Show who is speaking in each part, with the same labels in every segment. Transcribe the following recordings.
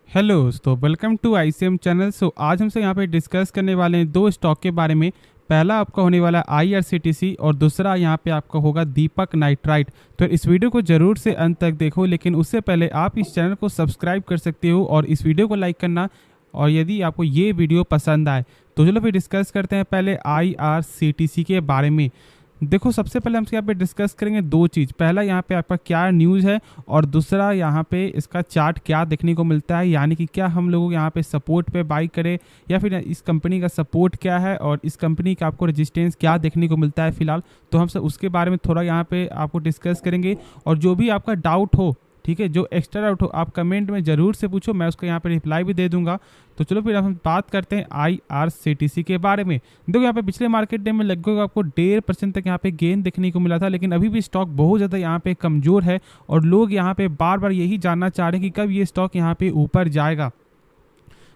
Speaker 1: Hello दोस्तों, welcome to ICM channel. आज हमसे यहाँ पे डिस्कस करने वाले हैं दो स्टॉक के बारे में। पहला आपका होने वाला है आईआरसीटीसी और दूसरा यहाँ पे आपका होगा दीपक नाइट्राइट। तो इस वीडियो को जरूर से अंत तक देखो, लेकिन उससे पहले आप इस चैनल को सब्सक्राइब कर सकते हो और इस वीडियो को लाइक करना। और यदि आपको ये वीडियो पसंद आए तो चलो फिर डिस्कस करते हैं पहले आईआरसीटीसी के बारे में। देखो, सबसे पहले हम यहाँ पे डिस्कस करेंगे दो चीज़। पहला यहाँ पे आपका क्या न्यूज़ है और दूसरा यहाँ पे इसका चार्ट क्या देखने को मिलता है, यानी कि क्या हम लोग यहाँ पे सपोर्ट पे बाई करें या फिर इस कंपनी का सपोर्ट क्या है और इस कंपनी का आपको रेजिस्टेंस क्या देखने को मिलता है फिलहाल। तो हम सब उसके बारे में थोड़ा यहाँ पे आपको डिस्कस करेंगे। और जो भी आपका डाउट हो, ठीक है, जो एक्स्ट्रा डाउट हो, आप कमेंट में ज़रूर से पूछो, मैं उसका यहाँ पे रिप्लाई भी दे दूंगा। तो चलो फिर अब हम बात करते हैं आईआरसीटीसी के बारे में। देखो, यहाँ पे पिछले मार्केट डे में लगभग आपको 1.5% तक यहाँ पे गेन देखने को मिला था, लेकिन अभी भी स्टॉक बहुत ज़्यादा यहाँ पे कमज़ोर है और लोग यहाँ पे बार बार यही जानना चाह रहे हैं कि कब ये स्टॉक यहाँ पे ऊपर जाएगा।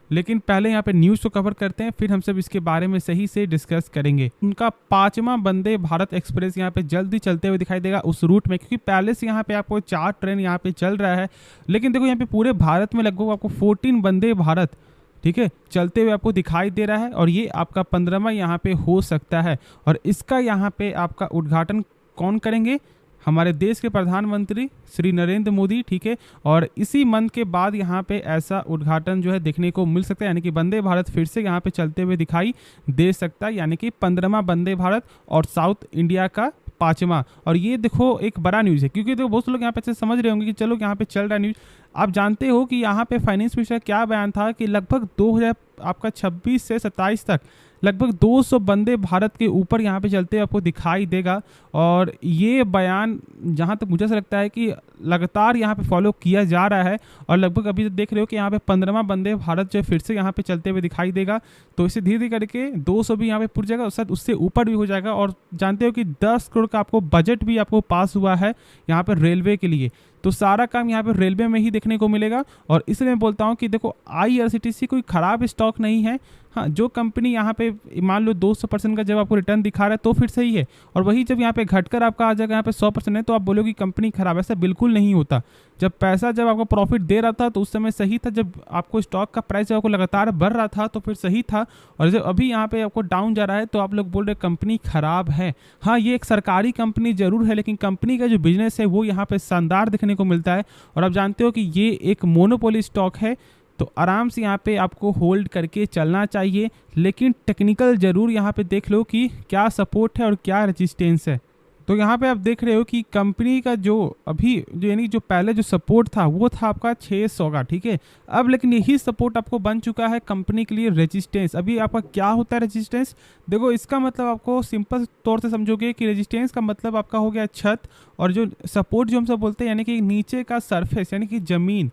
Speaker 1: लेकिन पहले यहाँ पे न्यूज़ को कवर करते हैं, फिर हम सब इसके बारे में सही से डिस्कस करेंगे। उनका 5वां वंदे भारत एक्सप्रेस यहाँ पे जल्दी चलते हुए दिखाई देगा उस रूट में, क्योंकि पहले से यहाँ पे आपको 4 ट्रेन यहाँ पे चल रहा है। लेकिन देखो, यहाँ पे पूरे भारत में लगभग आपको 14 वंदे भारत, ठीक है, चलते हुए आपको दिखाई दे रहा है और ये आपका 15वां यहाँ पे हो सकता है। और इसका यहाँ पे आपका उद्घाटन कौन करेंगे? हमारे देश के प्रधानमंत्री श्री नरेंद्र मोदी, ठीक है। और इसी मंथ के बाद यहाँ पे ऐसा उद्घाटन जो है देखने को मिल सकता है, यानी कि वंदे भारत फिर से यहाँ पे चलते हुए दिखाई दे सकता है, यानी कि 15वां वंदे भारत और साउथ इंडिया का 5वां। और ये देखो एक बड़ा न्यूज़ है, क्योंकि देखो बहुत से लोग यहाँ पे समझ रहे होंगे कि चलो यहाँ पे चल रहा है न्यूज़। आप जानते हो कि यहाँ पे फाइनेंस मिनिस्टर का क्या बयान था कि लगभग 2000 आपका 26 से 27 तक लगभग 200 वंदे भारत के ऊपर यहाँ पे चलते हुए आपको दिखाई देगा। और ये बयान जहाँ तक मुझे ऐसा लगता है कि लगातार यहाँ पे फॉलो किया जा रहा है और लगभग अभी देख रहे हो कि यहाँ पे 15वां वंदे भारत जो फिर से यहाँ पे चलते हुए दिखाई देगा। तो इसे धीरे धीरे करके 200 भी यहाँ पे पुर जाएगा, उससे ऊपर भी हो जाएगा। और जानते हो कि 10 करोड़ का आपको बजट भी आपको पास हुआ है यहाँ पर रेलवे के लिए। तो सारा काम यहाँ पे रेलवे में ही देखने को मिलेगा। और इसलिए मैं बोलता हूँ कि देखो, आईआरसीटीसी कोई ख़राब स्टॉक नहीं है। हाँ, जो कंपनी यहाँ पे मान लो 200% का जब आपको रिटर्न दिखा रहा है तो फिर सही है, और वही जब यहाँ पे घटकर आपका आ जाएगा यहाँ पे 100% है तो आप बोलोगे कि कंपनी खराब है। ऐसा बिल्कुल नहीं होता। जब आपको प्रॉफिट दे रहा था तो उस समय सही था, जब आपको स्टॉक का प्राइस जब आपको लगातार बढ़ रहा था तो फिर सही था। और जब अभी यहाँ पे आपको डाउन जा रहा है तो आप लोग बोल रहे कंपनी खराब है। हाँ, ये एक सरकारी कंपनी जरूर है, लेकिन कंपनी का जो बिजनेस है वो यहाँ पे शानदार देखने को मिलता है। और आप जानते हो कि ये एक मोनोपोली स्टॉक है, तो आराम से यहाँ पे आपको होल्ड करके चलना चाहिए। लेकिन टेक्निकल जरूर यहाँ पे देख लो कि क्या सपोर्ट है और क्या रेजिस्टेंस है। तो यहाँ पे आप देख रहे हो कि कंपनी का जो अभी जो यानी जो पहले जो सपोर्ट था वो था आपका 600 का, ठीक है। अब लेकिन यही सपोर्ट आपको बन चुका है कंपनी के लिए रेजिस्टेंस। अभी आपका क्या होता है रेजिस्टेंस? देखो, इसका मतलब आपको सिंपल तौर से समझोगे कि रेजिस्टेंस का मतलब आपका हो गया छत, और जो सपोर्ट जो हम सब बोलते हैं यानी कि नीचे का सरफेस यानी कि ज़मीन।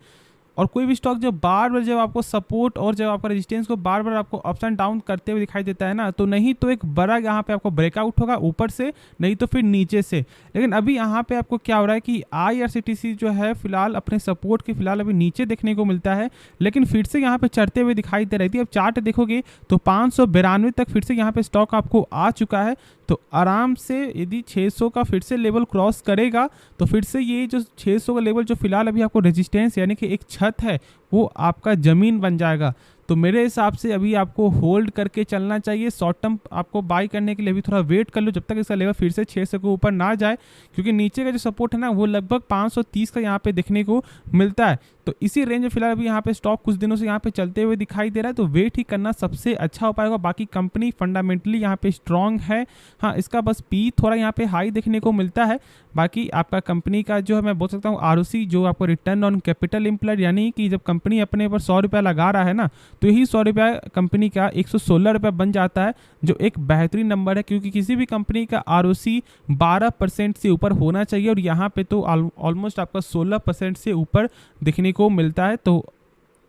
Speaker 1: और कोई भी स्टॉक जब बार बार जब आपको सपोर्ट और जब आपका रेजिस्टेंस को बार बार आपको अप्स एंड डाउन करते हुए दिखाई देता है ना, तो नहीं तो एक बड़ा यहाँ पे आपको ब्रेकआउट होगा ऊपर से, नहीं तो फिर नीचे से। लेकिन अभी यहाँ पे आपको क्या हो रहा है कि आईआरसीटीसी जो है फिलहाल अपने सपोर्ट के फिलहाल अभी नीचे देखने को मिलता है, लेकिन फिर से यहाँ पे चढ़ते हुए दिखाई दे रही थी। अब चार्ट देखोगे तो 592 तक फिर से यहाँ पे स्टॉक आपको आ चुका है। तो आराम से यदि 600 का फिर से लेवल क्रॉस करेगा तो फिर से ये जो 600 का लेवल जो फिलहाल अभी आपको रेजिस्टेंस यानी कि एक छत है वो आपका ज़मीन बन जाएगा। तो मेरे हिसाब से अभी आपको होल्ड करके चलना चाहिए। शॉर्ट टर्म आपको बाई करने के लिए अभी थोड़ा वेट कर लो जब तक इसका लेवल फिर से 600 के ऊपर ना जाए, क्योंकि नीचे का जो सपोर्ट है ना वो लगभग 530 का यहाँ पे देखने को मिलता है। तो इसी रेंज में फिलहाल अभी यहाँ पे स्टॉक कुछ दिनों से यहाँ पे चलते हुए दिखाई दे रहा है, तो वेट ही करना सबसे अच्छा उपाय होगा। बाकी कंपनी फंडामेंटली यहाँ पे स्ट्रांग है। हाँ, इसका बस पी थोड़ा यहाँ पे हाई देखने को मिलता है। बाकी आपका कंपनी का जो है मैं बोल सकता हूँ आरओसी, जो आपको रिटर्न ऑन कैपिटल एम्प्लॉयड, यानी कि जब कंपनी अपने ऊपर 100 रुपया लगा रहा है ना, तो यही 100 रुपया कंपनी का 116 रुपया बन जाता है, जो एक बेहतरीन नंबर है। क्योंकि किसी भी कंपनी का आरओसी 12% से ऊपर होना चाहिए, और यहाँ पे तो ऑलमोस्ट आपका 16% से ऊपर देखने को मिलता है। तो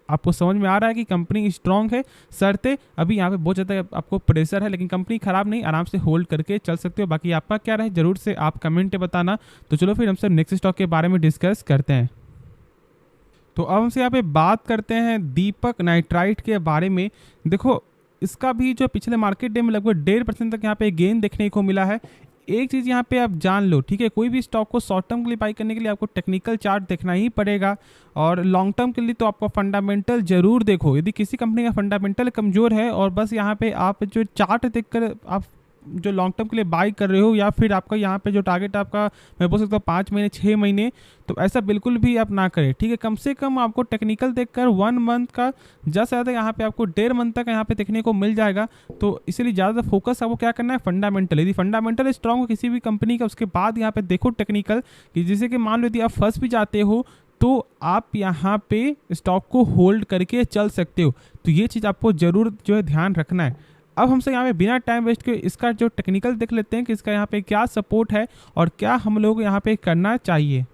Speaker 1: आपको समझ में आ रहा है कि कंपनी स्ट्रांग है। शर्तें अभी यहाँ पे बहुत ज़्यादा आपको प्रेशर है, लेकिन कंपनी खराब नहीं, आराम से होल्ड करके चल सकते हो। बाकी आपका क्या रहे जरूर से आप कमेंट में बताना। तो चलो फिर हम सब नेक्स्ट स्टॉक के बारे में डिस्कस करते हैं। तो अब हमसे यहाँ पे बात करते हैं दीपक नाइट्राइट के बारे में। देखो, इसका भी जो पिछले मार्केट डे में लगभग 1.5% तक यहाँ पे गेन देखने को मिला है। एक चीज़ यहाँ पे आप जान लो, ठीक है, कोई भी स्टॉक को शॉर्ट टर्म के लिए बाई करने के लिए आपको टेक्निकल चार्ट देखना ही पड़ेगा, और लॉन्ग टर्म के लिए तो आपको फंडामेंटल जरूर देखो। यदि किसी कंपनी का फंडामेंटल कमज़ोर है और बस यहाँ पे आप जो चार्ट देखकर आप जो लॉन्ग टर्म के लिए बाई कर रहे हो, या फिर आपका यहाँ पे जो टारगेट आपका मैं बोल सकता हूँ 5 महीने 6 महीने, तो ऐसा बिल्कुल भी आप ना करें, ठीक है। कम से कम आपको टेक्निकल देखकर 1 मंथ का, ज़्यादा से ज़्यादा यहाँ पे आपको 1.5 मंथ तक यहाँ पे देखने को मिल जाएगा। तो इसलिए ज़्यादा फोकस आपको क्या करना है, फंडामेंटल। यदि फंडामेंटल स्ट्रॉन्ग हो किसी भी कंपनी का, उसके बाद यहाँ पे देखो टेक्निकल, कि जैसे कि मान लो यदि आप फंस भी जाते हो तो आप यहाँ पे स्टॉक को होल्ड करके चल सकते हो। तो ये चीज़ आपको ज़रूर जो है ध्यान रखना है। अब हमसे यहाँ पे बिना टाइम वेस्ट के इसका जो टेक्निकल देख लेते हैं कि इसका यहाँ पे क्या सपोर्ट है और क्या हम लोग यहाँ पे करना चाहिए।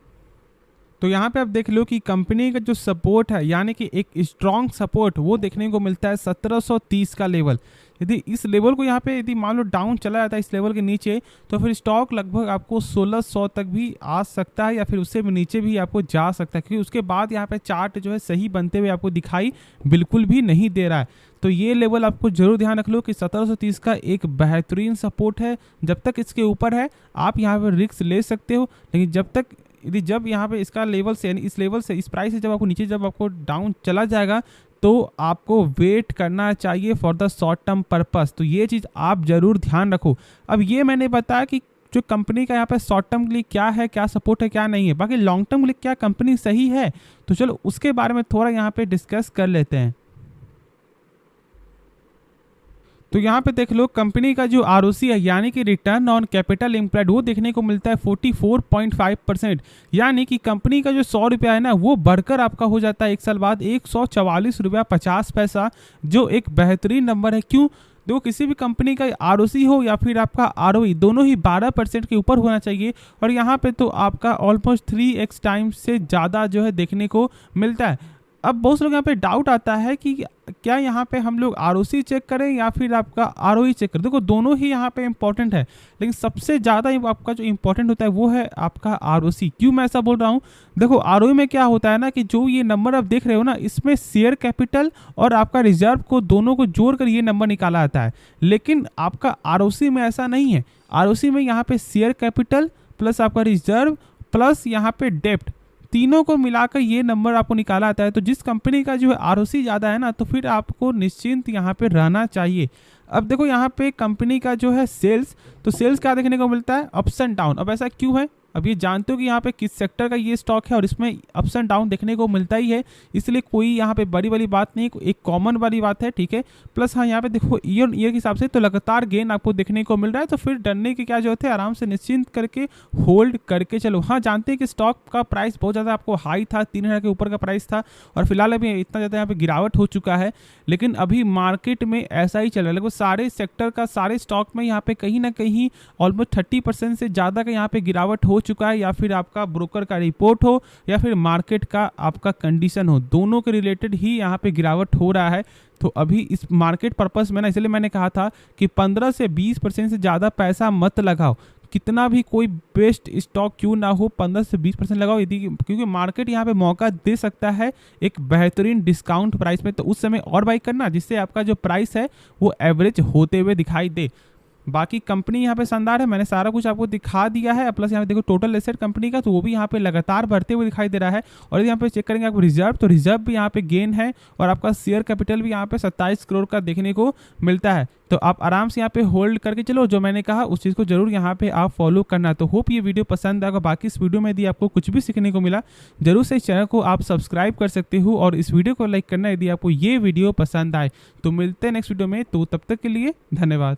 Speaker 1: तो यहाँ पे आप देख लो कि कंपनी का जो सपोर्ट है, यानी कि एक स्ट्रॉन्ग सपोर्ट, वो देखने को मिलता है 1730 का लेवल। यदि इस लेवल को यहाँ पे यदि मान लो डाउन चला जाता है इस लेवल के नीचे, तो फिर स्टॉक लगभग आपको 1600 तक भी आ सकता है, या फिर उससे भी नीचे भी आपको जा सकता है, क्योंकि उसके बाद यहाँ पे चार्ट जो है सही बनते हुए आपको दिखाई बिल्कुल भी नहीं दे रहा है। तो ये लेवल आपको जरूर ध्यान रख लो कि 1730 का एक बेहतरीन सपोर्ट है। जब तक इसके ऊपर है आप यहाँ पर रिस्क ले सकते हो, लेकिन जब यहाँ पे इसका लेवल से, यानी इस लेवल से, इस प्राइस से जब आपको नीचे, जब आपको डाउन चला जाएगा, तो आपको वेट करना चाहिए for the short term purpose. तो ये चीज़ आप जरूर ध्यान रखो। अब ये मैंने बताया कि जो कंपनी का यहाँ पे शॉर्ट टर्म के लिए क्या है, क्या सपोर्ट है, क्या नहीं है। बाकी लॉन्ग टर्म के लिए क्या कंपनी सही है, तो चलो उसके बारे में थोड़ा यहाँ पे डिस्कस कर लेते हैं। तो यहाँ पे देख लो कंपनी का जो आरओसी है, यानी कि रिटर्न ऑन कैपिटल एम्प्लॉयड, वो देखने को मिलता है 44.5%। यानी कि कंपनी का जो 100 रुपया है ना, वो बढ़कर आपका हो जाता है एक साल बाद 144 रुपया 50 पैसा, जो एक बेहतरीन नंबर है। क्यों? देखो, किसी भी कंपनी का आरओसी हो या फिर आपका आरओई, दोनों ही 12% के ऊपर होना चाहिए, और यहाँ पे तो आपका ऑलमोस्ट 3x टाइम्स से ज़्यादा जो है देखने को मिलता है। अब बहुत लोग यहाँ पे डाउट आता है कि क्या यहाँ पे हम लोग आरओसी चेक करें या फिर आपका आरओई चेक करें। देखो, दोनों ही यहाँ पे इंपॉर्टेंट है, लेकिन सबसे ज़्यादा आपका जो इंपॉर्टेंट होता है वो है आपका आरओसी। क्यों मैं ऐसा बोल रहा हूँ? देखो, आरओई में क्या होता है ना कि जो ये नंबर आप देख रहे हो ना, इसमें शेयर कैपिटल और आपका रिजर्व को, दोनों को जोड़कर ये नंबर निकाला जाता है। लेकिन आपका आरओसी में ऐसा नहीं है। आरओसी में यहाँ पे शेयर कैपिटल प्लस आपका रिजर्व प्लस यहाँ पे डेप्ट, तीनों को मिलाकर ये नंबर आपको निकाला आता है। तो जिस कंपनी का जो है आरओसी ज़्यादा है ना, तो फिर आपको निश्चिंत यहाँ पे रहना चाहिए। अब देखो, यहाँ पे कंपनी का जो है सेल्स, तो सेल्स क्या देखने को मिलता है? Ups and down. अब ऐसा क्यों है? अब ये जानते हो कि यहाँ पे किस सेक्टर का ये स्टॉक है, और इसमें अप्स एंड डाउन देखने को मिलता ही है, इसलिए कोई यहाँ पे बड़ी वाली बात नहीं, एक कॉमन वाली बात है, ठीक है। प्लस हाँ, यहाँ पे देखो ईयर ईयर के हिसाब से तो लगातार गेन आपको देखने को मिल रहा है, तो फिर डरने की क्या जरूरत है, आराम से निश्चिंत करके होल्ड करके चलो। हाँ, जानते हैं कि स्टॉक का प्राइस बहुत ज़्यादा आपको हाई था, 3000 के ऊपर का प्राइस था, और फिलहाल अभी इतना ज़्यादा यहाँ पे गिरावट हो चुका है, लेकिन अभी मार्केट में ऐसा ही चल रहा है। लगभग सारे सेक्टर का, सारे स्टॉक में यहाँ पे कहीं ना कहीं ऑलमोस्ट 30% से ज़्यादा का यहाँ पे गिरावट हो चुका है, या फिर आपका ब्रोकर का रिपोर्ट हो या फिर मार्केट का आपका कंडीशन हो, दोनों के रिलेटेड ही यहाँ पे गिरावट हो रहा है। तो अभी इस मार्केट पर्पस में ना, इसलिए मैंने कहा था कि 15 से 20% से ज़्यादा पैसा मत लगाओ। कितना भी कोई बेस्ट स्टॉक क्यों ना हो, 15 से 20% लगाओ, यदि क्योंकि मार्केट यहाँ पे मौका दे सकता है एक बेहतरीन डिस्काउंट प्राइस में, तो उस समय और बाई करना, जिससे आपका जो प्राइस है वो एवरेज होते हुए दिखाई दे। बाकी कंपनी यहाँ पे शानदार है, मैंने सारा कुछ आपको दिखा दिया है। प्लस यहाँ पे देखो टोटल एसेट कंपनी का, तो वो भी यहाँ पे लगातार बढ़ते हुए दिखाई दे रहा है। और यदि यहाँ पे चेक करेंगे आपको रिजर्व, तो रिजर्व भी यहाँ पे गेन है, और आपका शेयर कैपिटल भी यहाँ पे 27 करोड़ का देखने को मिलता है। तो आप आराम से यहाँ पे होल्ड करके चलो, जो मैंने कहा उस चीज़ को जरूर यहाँ पे आप फॉलो करना। तो होप ये वीडियो पसंद आएगा। बाकी इस वीडियो में यदि आपको कुछ भी सीखने को मिला, जरूर से इस चैनल को आप सब्सक्राइब कर सकते हो, और इस वीडियो को लाइक करना यदि आपको ये वीडियो पसंद आए। तो मिलते हैं नेक्स्ट वीडियो में, तो तब तक के लिए धन्यवाद।